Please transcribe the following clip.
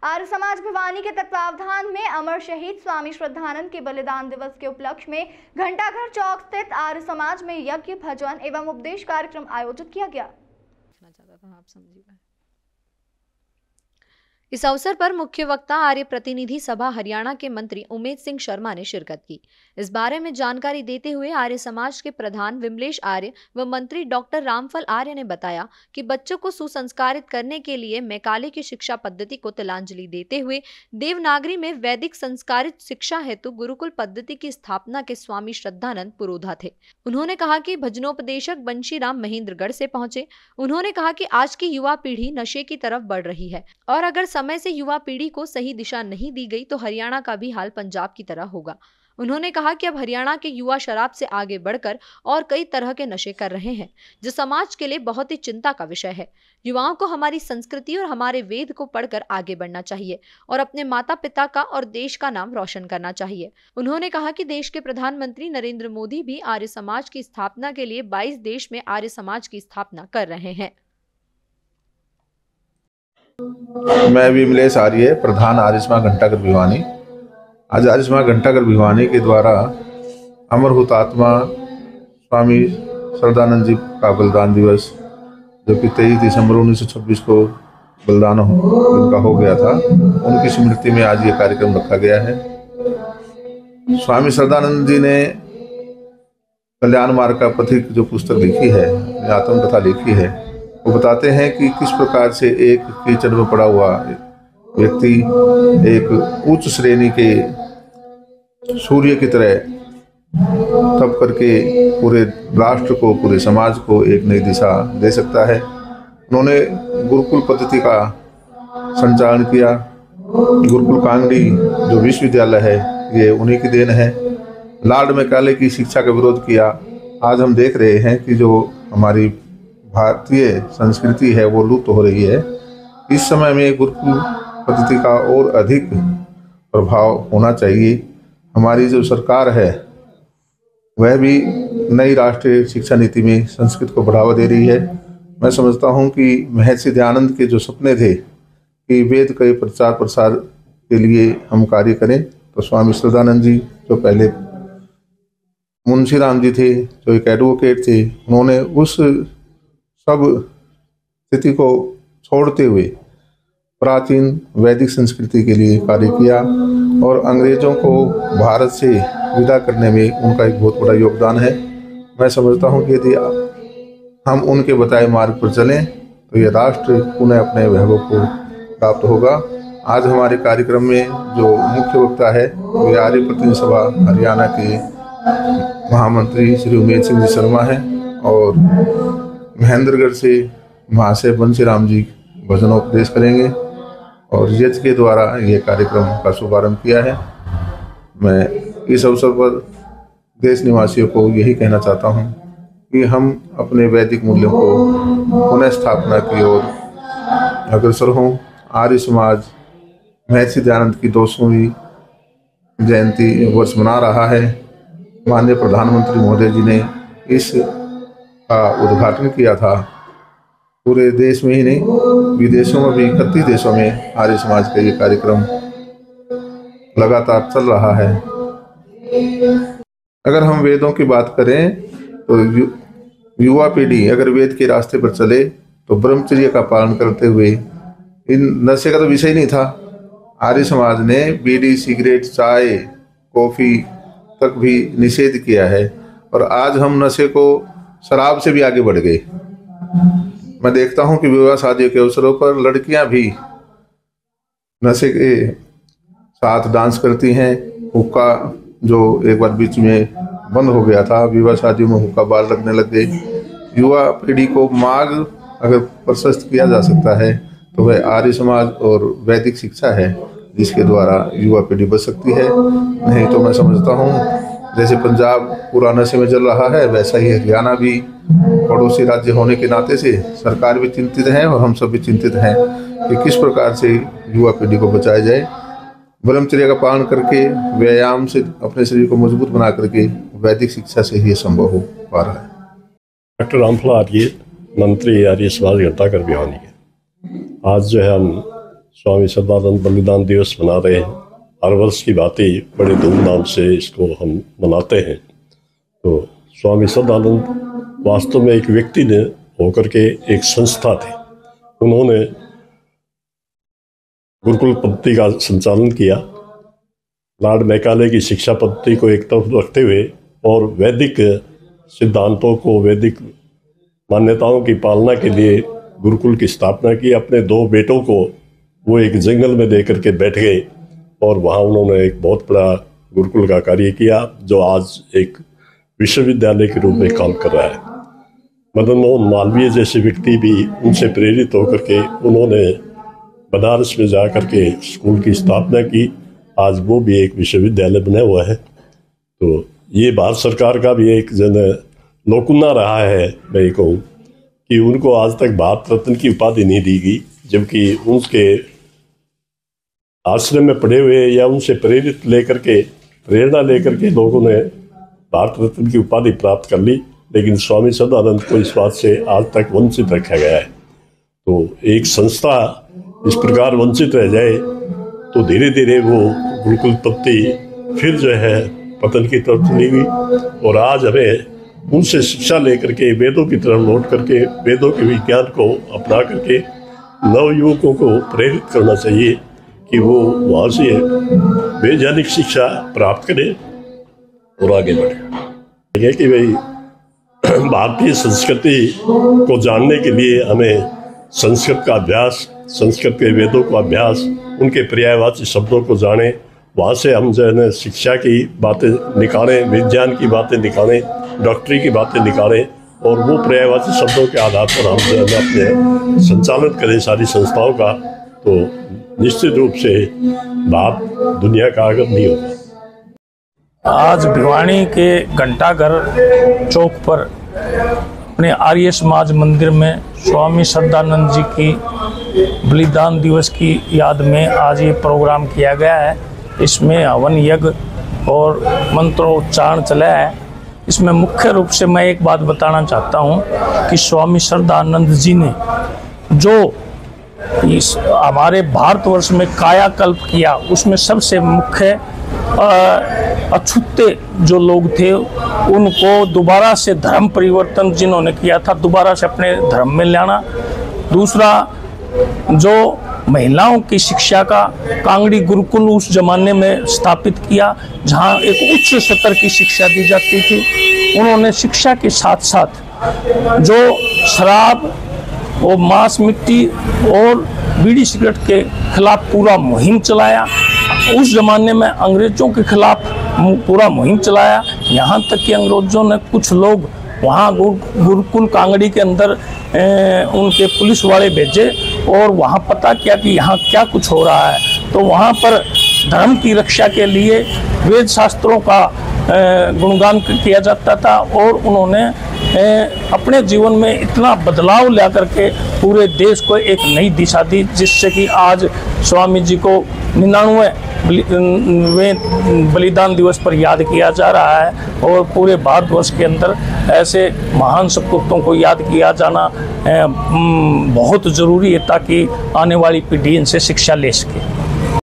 आर्य समाज भिवानी के तत्वावधान में अमर शहीद स्वामी श्रद्धानंद के बलिदान दिवस के उपलक्ष्य में घंटाघर चौक स्थित आर्य समाज में यज्ञ, भजन एवं उपदेश कार्यक्रम आयोजित किया गया। इस अवसर पर मुख्य वक्ता आर्य प्रतिनिधि सभा हरियाणा के मंत्री उमेश सिंह शर्मा ने शिरकत की। इस बारे में जानकारी देते हुए आर्य समाज के प्रधान विमलेश आर्य व मंत्री डॉक्टर रामफल आर्य ने बताया कि बच्चों को सुसंस्कारित करने के लिए मैकाले की शिक्षा पद्धति को तिलांजलि देते हुए देवनागरी में वैदिक संस्कारित शिक्षा हेतु गुरुकुल पद्धति की स्थापना के स्वामी श्रद्धानंद पुरोधा थे। उन्होंने कहा कि भजनोपदेशक बंशीराम महेंद्रगढ़ से पहुंचे। उन्होंने कहा कि आज की युवा पीढ़ी नशे की तरफ बढ़ रही है और अगर समय से युवा पीढ़ी को सही दिशा नहीं दी गई तो हरियाणा का भी हाल पंजाब की तरह होगा। उन्होंने कहा कि अब हरियाणा के युवा शराब से आगे बढ़कर और कई तरह के नशे कर रहे हैं, जो समाज के लिए बहुत ही चिंता का विषय है। युवाओं को हमारी संस्कृति और हमारे वेद को पढ़कर आगे बढ़ना चाहिए और अपने माता पिता का और देश का नाम रोशन करना चाहिए। उन्होंने कहा कि देश के प्रधानमंत्री नरेंद्र मोदी भी आर्य समाज की स्थापना के लिए 22 देश में आर्य समाज की स्थापना कर रहे हैं। मैं विमलेश आर्य, प्रधान आर्य समाज घंटाघर भिवानी। आज आर्य समाज घंटाघर भिवानी के द्वारा अमर हुतात्मा स्वामी श्रद्धानंद जी का बलिदान दिवस, जो कि 23 दिसंबर 1926 को बलिदान उनका हो गया था, उनकी स्मृति में आज ये कार्यक्रम रखा गया है। स्वामी श्रद्धानंद जी ने कल्याण मार्ग का पथिक जो पुस्तक लिखी है, आत्मकथा लिखी है, वो बताते हैं कि किस प्रकार से एक कीचड़ में पड़ा हुआ व्यक्ति एक उच्च श्रेणी के सूर्य की तरह तप करके पूरे राष्ट्र को, पूरे समाज को एक नई दिशा दे सकता है। उन्होंने गुरुकुल पद्धति का संचालन किया। गुरुकुल कांगड़ी जो विश्वविद्यालय है, ये उन्हीं की देन है। लॉर्ड मैकाले की शिक्षा का विरोध किया। आज हम देख रहे हैं कि जो हमारी भारतीय संस्कृति है वो लुप्त हो रही है। इस समय में गुरुकुल पद्धति का और अधिक प्रभाव होना चाहिए। हमारी जो सरकार है वह भी नई राष्ट्रीय शिक्षा नीति में संस्कृत को बढ़ावा दे रही है। मैं समझता हूं कि महर्षि दयानंद के जो सपने थे कि वेद के प्रचार प्रसार के लिए हम कार्य करें, तो स्वामी श्रद्धानंद जी जो पहले मुंशी राम जी थे, जो एक एडवोकेट थे, उन्होंने उस सब स्थिति को छोड़ते हुए प्राचीन वैदिक संस्कृति के लिए कार्य किया और अंग्रेजों को भारत से विदा करने में उनका एक बहुत बड़ा योगदान है। मैं समझता हूं कि यदि हम उनके बताए मार्ग पर चलें तो ये राष्ट्र पुनः अपने वैभव को प्राप्त होगा। आज हमारे कार्यक्रम में जो मुख्य वक्ता है वो आर्य प्रतिनिधि सभा हरियाणा के महामंत्री श्री उमेश सिंह जी शर्मा हैं और महेंद्रगढ़ से महाशय बंशीराम जी भजनोपदेश करेंगे और यज्ञ के द्वारा ये कार्यक्रम का शुभारंभ किया है। मैं इस अवसर पर देश निवासियों को यही कहना चाहता हूँ कि हम अपने वैदिक मूल्यों को पुनः स्थापना की ओर अग्रसर हों। आर्य समाज महर्षि दयानंद की 200वीं जयंती वर्ष मना रहा है। माननीय प्रधानमंत्री महोदय जी ने इस का उद्घाटन किया था। पूरे देश में ही नहीं, विदेशों में भी 31 देशों में आर्य समाज का ये कार्यक्रम लगातार चल रहा है। अगर हम वेदों की बात करें तो युवा पीढ़ी अगर वेद के रास्ते पर चले तो ब्रह्मचर्य का पालन करते हुए, इन नशे का तो विषय नहीं था। आर्य समाज ने बीड़ी, सिगरेट, चाय, कॉफी तक भी निषेध किया है और आज हम नशे को शराब से भी आगे बढ़ गए। मैं देखता हूं कि विवाह शादियों के अवसरों पर लड़कियां भी नशे के साथ डांस करती हैं। हुक्का जो एक बार बीच में बंद हो गया था, विवाह शादियों में हुक्का बार लगने लग गए। युवा पीढ़ी को मार्ग अगर प्रशस्त किया जा सकता है तो वह आर्य समाज और वैदिक शिक्षा है जिसके द्वारा युवा पीढ़ी बच सकती है। नहीं तो मैं समझता हूँ जैसे पंजाब पूरा नशे में चल रहा है, वैसा ही हरियाणा भी पड़ोसी राज्य होने के नाते से सरकार भी चिंतित है और हम सब भी चिंतित हैं कि किस प्रकार से युवा पीढ़ी को बचाया जाए। ब्रह्मचर्य का पालन करके, व्यायाम से अपने शरीर को मजबूत बना करके वैदिक शिक्षा से ही संभव हो पा रहा है। डॉक्टर रामफल आर्य, मंत्री आर्य समाज घंटाघर भिवानी है। आज जो है हम स्वामी सदानंद बलिदान दिवस मना रहे हैं। हर वर्ष की बात ही बड़े धूमधाम से इसको हम मनाते हैं। तो स्वामी सदानंद वास्तव में एक व्यक्ति ने होकर के एक संस्था थे। उन्होंने गुरुकुल पद्धति का संचालन किया, लॉर्ड मैकाले की शिक्षा पद्धति को एक तरफ रखते हुए और वैदिक सिद्धांतों को, वैदिक मान्यताओं की पालना के लिए गुरुकुल की स्थापना की। अपने 2 बेटों को वो एक जंगल में दे करके बैठ गए और वहाँ उन्होंने एक बहुत बड़ा गुरुकुल का कार्य किया, जो आज एक विश्वविद्यालय के रूप में काम कर रहा है। मदन मोहन मालवीय जैसे व्यक्ति भी उनसे प्रेरित होकर के उन्होंने बनारस में जा कर के स्कूल की स्थापना की। आज वो भी एक विश्वविद्यालय बना हुआ है। तो ये भारत सरकार का भी एक लोकुन्ना रहा है। मैं ये कहूँ कि उनको आज तक भारत रत्न की उपाधि नहीं दी गई, जबकि उनके आश्रम में पढ़े हुए या उनसे प्रेरणा लेकर के लोगों ने भारत रत्न की उपाधि प्राप्त कर ली, लेकिन स्वामी सदानंद को इस बात से आज तक वंचित रखा गया है। तो एक संस्था इस प्रकार वंचित रह जाए तो धीरे धीरे वो गुरुकुल पद्धति फिर जो है पतन की तरफ चली गई। और आज हमें उनसे शिक्षा लेकर के वेदों की तरफ लौट करके वेदों के विज्ञान को अपना करके नवयुवकों को प्रेरित करना चाहिए कि वो वहाँ से वैज्ञानिक शिक्षा प्राप्त करें और आगे बढ़े। कि भाई भारतीय संस्कृति को जानने के लिए हमें संस्कृत का अभ्यास, संस्कृत के वेदों का अभ्यास, उनके पर्यायवाची शब्दों को जानें, वहाँ से हम जो है ना शिक्षा की बातें निकालें, विज्ञान की बातें निकालें, डॉक्टरी की बातें निकालें और वो पर्यायवाची शब्दों के आधार पर हम जो है अपने संचालन करें सारी संस्थाओं का, तो निश्चित रूप से भारत दुनिया का आगे नहीं होगा। आज भिवानी के घंटाघर चौक पर अपने आर्य समाज मंदिर में स्वामी सदानंद जी की बलिदान दिवस की याद में आज ये प्रोग्राम किया गया है। इसमें हवन यज्ञ और मंत्रोच्चारण चला है। इसमें मुख्य रूप से मैं एक बात बताना चाहता हूँ कि स्वामी सदानंद जी ने जो इस हमारे भारतवर्ष में कायाकल्प किया, उसमें सबसे मुख्य अछूते जो लोग थे उनको दोबारा से धर्म परिवर्तन जिन्होंने किया था, दोबारा से अपने धर्म में लाना। दूसरा, जो महिलाओं की शिक्षा का कांगड़ी गुरुकुल उस जमाने में स्थापित किया, जहां एक उच्च स्तर की शिक्षा दी जाती थी। उन्होंने शिक्षा के साथ साथ जो शराब और मांस मिट्टी और बीड़ी सिगरेट के खिलाफ पूरा मुहिम चलाया। उस जमाने में अंग्रेजों के खिलाफ पूरा मुहिम चलाया। यहाँ तक कि अंग्रेजों ने कुछ लोग वहाँ गुरुकुल कांगड़ी के अंदर उनके पुलिस वाले भेजे और वहाँ पता किया कि यहाँ क्या कुछ हो रहा है। तो वहाँ पर धर्म की रक्षा के लिए वेद शास्त्रों का गुणगान किया जाता था और उन्होंने अपने जीवन में इतना बदलाव ला करके पूरे देश को एक नई दिशा दी, जिससे कि आज स्वामी जी को 99वें बलिदान दिवस पर याद किया जा रहा है। और पूरे भारतवर्ष के अंदर ऐसे महान सपूतों को याद किया जाना बहुत ज़रूरी है ताकि आने वाली पीढ़ी इनसे शिक्षा ले सके।